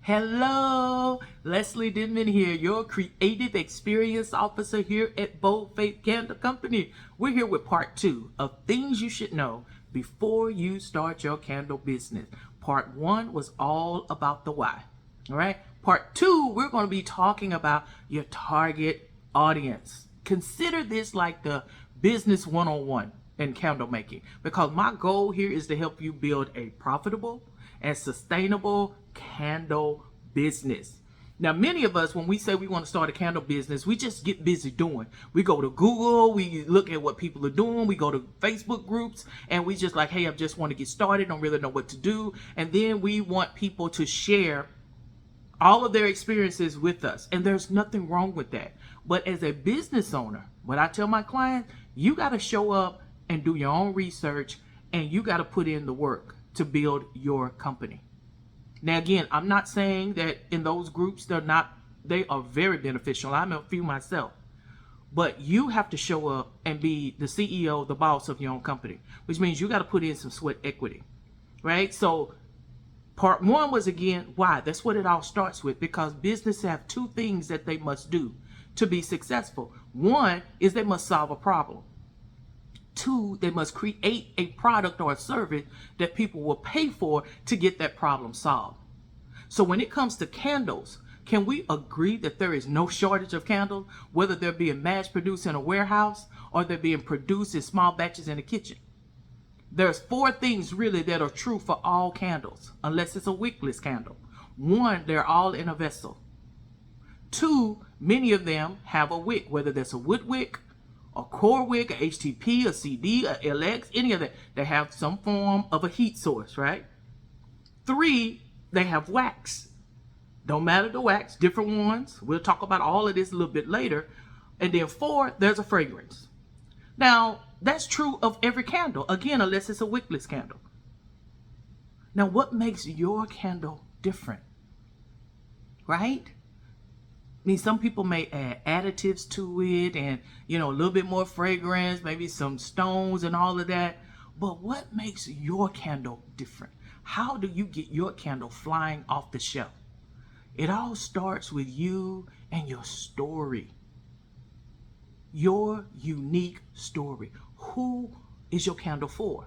Hello, Leslie Denman here, your Creative Experience Officer here at Bold Faith Candle Company. We're here with part 2 of things you should know before you start your candle business. Part 1 was all about the why. All right. Part 2, we're going to be talking about your target audience. Consider this like the business 101 in candle making, because my goal here is to help you build a profitable and sustainable candle business. Now, many of us, when we say we want to start a candle business, we just get busy doing. We go to Google, we look at what people are doing, we go to Facebook groups, and we just like, hey, I just want to get started, don't really know what to do. And then we want people to share all of their experiences with us. And there's nothing wrong with that. But as a business owner, what I tell my clients, you got to show up and do your own research, and you got to put in the work to build your company. Now, again, I'm not saying that in those groups, they are very beneficial. I'm a few myself. But you have to show up and be the CEO, the boss of your own company, which means you got to put in some sweat equity, right? So part 1 was, again, why? That's what it all starts with, because businesses have 2 things that they must do to be successful. 1 is they must solve a problem. 2, they must create a product or a service that people will pay for to get that problem solved. So when it comes to candles, can we agree that there is no shortage of candles, whether they're being mass produced in a warehouse or they're being produced in small batches in the kitchen? There's 4 things really that are true for all candles, unless it's a wickless candle. 1, they're all in a vessel. 2, many of them have a wick, whether that's a wood wick, a core wick, a HTP, a CD, a LX, any of that. They have some form of a heat source, right? 3, they have wax. Don't matter the wax, different ones. We'll talk about all of this a little bit later. And then 4, there's a fragrance. Now, that's true of every candle, again, unless it's a wickless candle. Now, what makes your candle different, right? I mean, some people may add additives to it and, a little bit more fragrance, maybe some stones and all of that. But what makes your candle different? How do you get your candle flying off the shelf? It all starts with you and your story. Your unique story. Who is your candle for?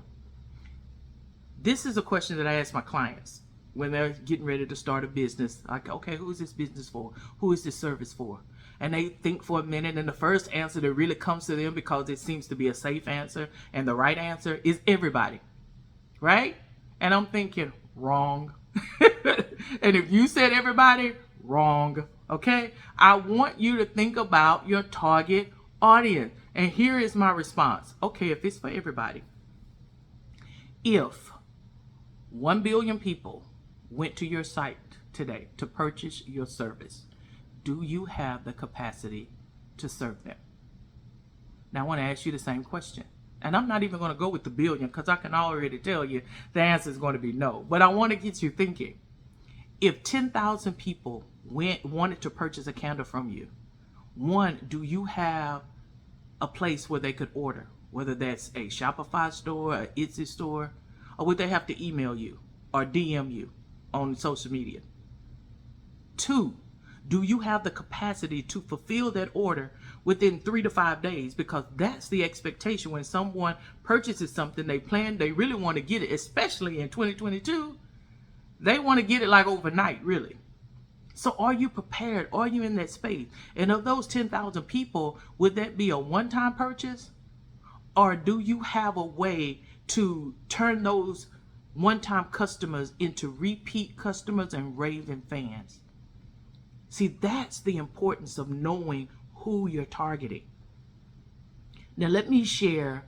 This is a question that I ask my clients when they're getting ready to start a business. Like, okay, who is this business for? Who is this service for? And they think for a minute, and the first answer that really comes to them, because it seems to be a safe answer and the right answer, is everybody, right? And I'm thinking, wrong. And if you said everybody, wrong, okay? I want you to think about your target audience. And here is my response. Okay, if it's for everybody, if 1 billion people went to your site today to purchase your service, do you have the capacity to serve them? Now, I want to ask you the same question. And I'm not even going to go with the billion, because I can already tell you the answer is going to be no. But I want to get you thinking. If 10,000 people wanted to purchase a candle from you, 1, do you have a place where they could order? Whether that's a Shopify store, an Etsy store, or would they have to email you or DM you on social media? 2, do you have the capacity to fulfill that order within 3 to 5 days? Because that's the expectation when someone purchases something, they really want to get it, especially in 2022. They want to get it like overnight, really. So are you prepared? Are you in that space? And of those 10,000 people, would that be a one-time purchase? Or do you have a way to turn those one-time customers into repeat customers and raving fans? See, that's the importance of knowing who you're targeting. Now, let me share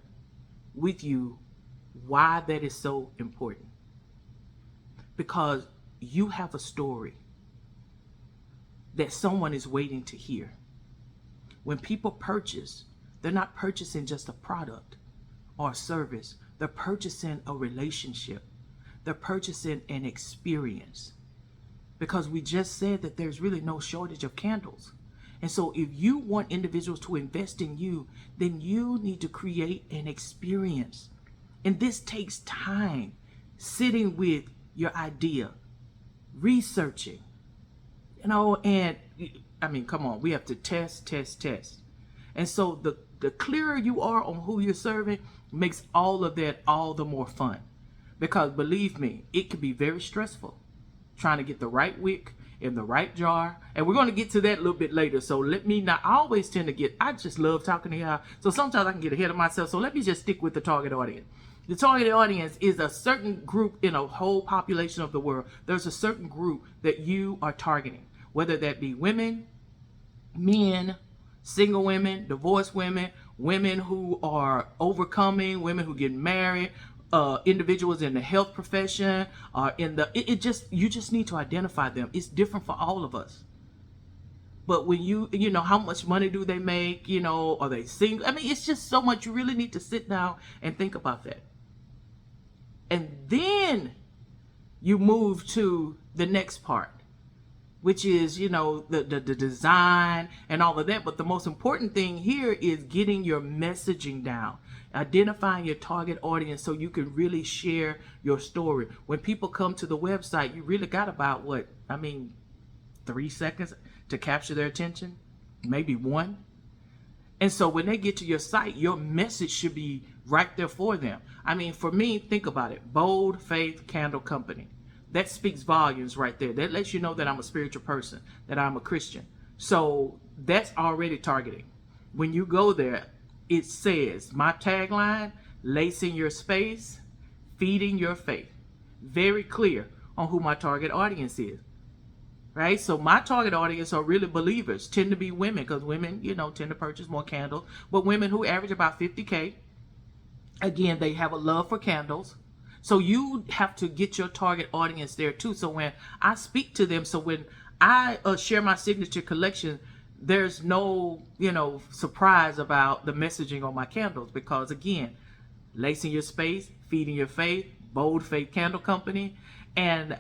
with you why that is so important. Because you have a story that someone is waiting to hear. When people purchase, they're not purchasing just a product or a service. They're purchasing a relationship. They're purchasing an experience. Because we just said that there's really no shortage of candles. And so if you want individuals to invest in you, then you need to create an experience. And this takes time, sitting with your idea, researching, And I mean, come on, we have to test, test, test. And so the clearer you are on who you're serving makes all of that all the more fun. Because believe me, it can be very stressful trying to get the right wick in the right jar. And we're going to get to that a little bit later. So let me not, I always tend to I just love talking to y'all. So sometimes I can get ahead of myself. So let me just stick with the target audience. The target audience is a certain group in a whole population of the world. There's a certain group that you are targeting, whether that be women, men, single women, divorced women, women who are overcoming, women who get married, individuals in the health profession, you just need to identify them. It's different for all of us. But when you know, how much money do they make? Are they single? I mean, it's just so much. You really need to sit down and think about that. And then you move to the next part, which is, the design and all of that. But the most important thing here is getting your messaging down, identifying your target audience so you can really share your story. When people come to the website, you really got about 3 seconds to capture their attention, maybe 1. And so when they get to your site, your message should be right there for them. I mean, for me, think about it. Bold Faith Candle Company. That speaks volumes right there. That lets you know that I'm a spiritual person, that I'm a Christian. So that's already targeting. When you go there, it says, my tagline, lacing your space, feeding your faith. Very clear on who my target audience is. Right? So my target audience are really believers, tend to be women, because women, tend to purchase more candles. But women who average about 50K, again, they have a love for candles. So you have to get your target audience there too. So when I speak to them, so when I share my signature collection, there's no, surprise about the messaging on my candles, because again, lacing your space, feeding your faith, Bold Faith Candle Company. And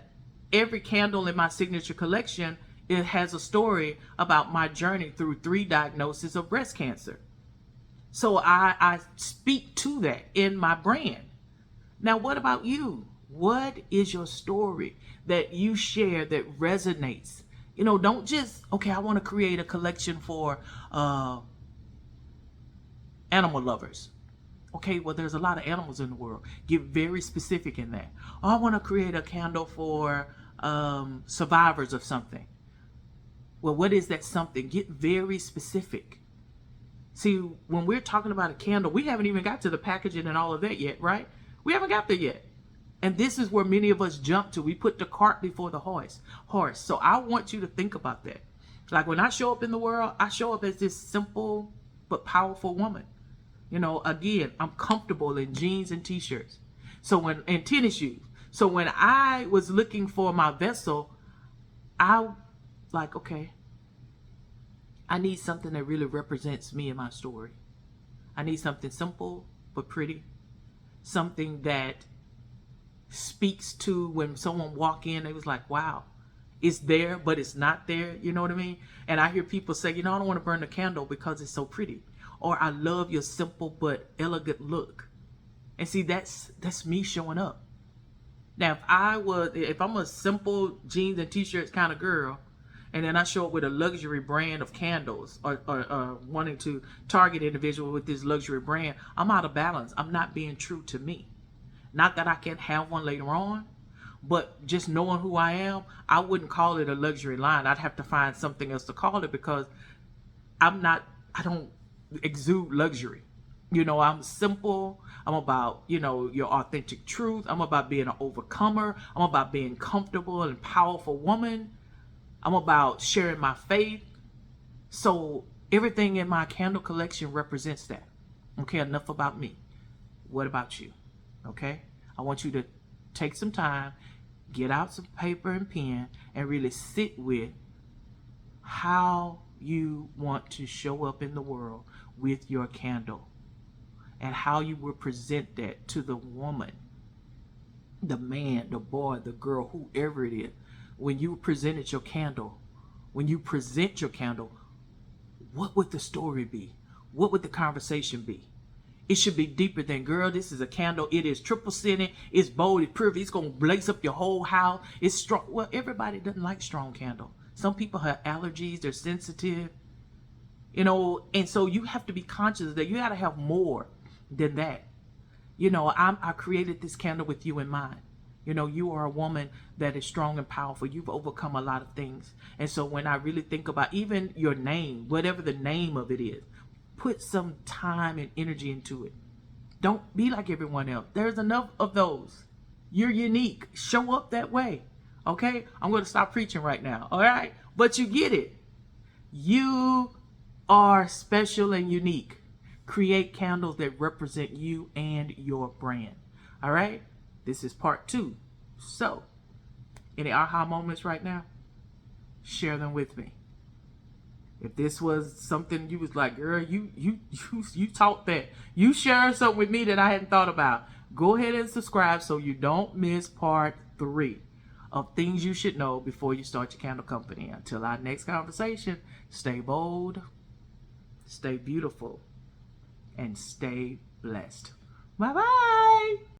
every candle in my signature collection, it has a story about my journey through 3 diagnoses of breast cancer. So I speak to that in my brand. Now, what about you? What is your story that you share that resonates? Don't just, I want to create a collection for animal lovers. Okay, well, there's a lot of animals in the world. Get very specific in that. Oh, I want to create a candle for survivors of something. Well, what is that something? Get very specific. See, when we're talking about a candle, we haven't even got to the packaging and all of that yet, right? We haven't got there yet. And this is where many of us jump to. We put the cart before the horse. So I want you to think about that. Like when I show up in the world, I show up as this simple but powerful woman. Again, I'm comfortable in jeans and t-shirts. And tennis shoes. So when I was looking for my vessel, I need something that really represents me and my story. I need something simple but pretty. Something that speaks to when someone walk in, they was like, wow, it's there, but it's not there. You know what I mean? And I hear people say, I don't want to burn the candle because it's so pretty. Or I love your simple but elegant look. And see, that's me showing up. Now, if I'm a simple jeans and t-shirts kind of girl, and then I show up with a luxury brand of candles or wanting to target individual with this luxury brand, I'm out of balance. I'm not being true to me. Not that I can't have one later on, but just knowing who I am, I wouldn't call it a luxury line. I'd have to find something else to call it, because I don't exude luxury. I'm simple. I'm about, your authentic truth. I'm about being an overcomer. I'm about being comfortable and powerful woman. I'm about sharing my faith. So everything in my candle collection represents that. Okay, enough about me. What about you? Okay, I want you to take some time, get out some paper and pen, and really sit with how you want to show up in the world with your candle, and how you will present that to the woman, the man, the boy, the girl, whoever it is. When you present your candle, what would the story be? What would the conversation be? It should be deeper than, girl, this is a candle. It is triple scented. It's bold. It's pure. It's going to blaze up your whole house. It's strong. Well, everybody doesn't like strong candle. Some people have allergies, they're sensitive, and so you have to be conscious that you got to have more than that. I created this candle with you in mind. You are a woman that is strong and powerful. You've overcome a lot of things. And so when I really think about even your name, whatever the name of it is, put some time and energy into it. Don't be like everyone else. There's enough of those. You're unique. Show up that way. Okay? I'm going to stop preaching right now. All right? But you get it. You are special and unique. Create candles that represent you and your brand. All right? This is part 2. So, any aha moments right now? Share them with me. If this was something you was like, girl, you taught that. You shared something with me that I hadn't thought about. Go ahead and subscribe so you don't miss part 3 of things you should know before you start your candle company. Until our next conversation, stay bold, stay beautiful, and stay blessed. Bye-bye.